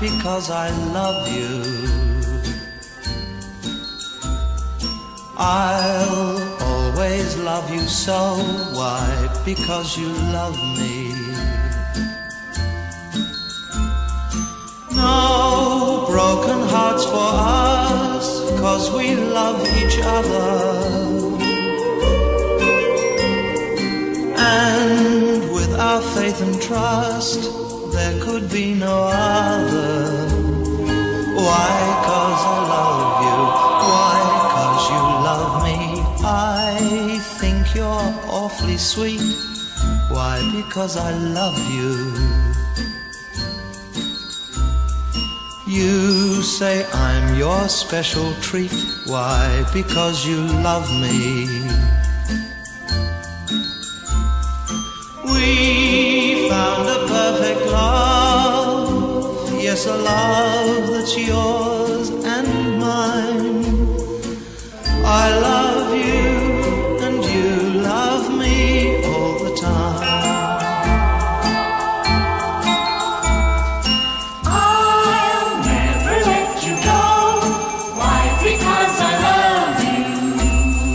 Because I love you. I'll always love you so. Why? Because you love me. No broken hearts for us, 'cause we love each other. And with our faith and trust, there could be no other. Why? 'Cause I love you. Why? 'Cause you love me. I think you're awfully sweet. Why? Because I love you. You say I'm your special treat. Why? Because you love me. We found a perfect love. Yes, a love that's yours and mine. I love you and you love me all the time. I'll never let you go. Why? Because I love you.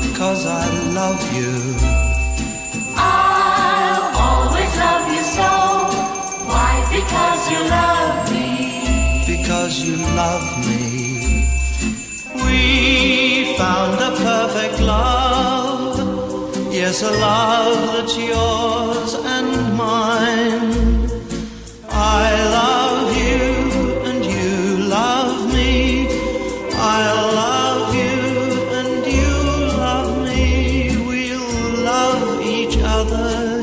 Because I love you. I'll always love you so. Why? Because you love me. Because you love me. We found a perfect love. Yes, a love that's yours and mine. I love you and you love me. I love you and you love me. We'll love each other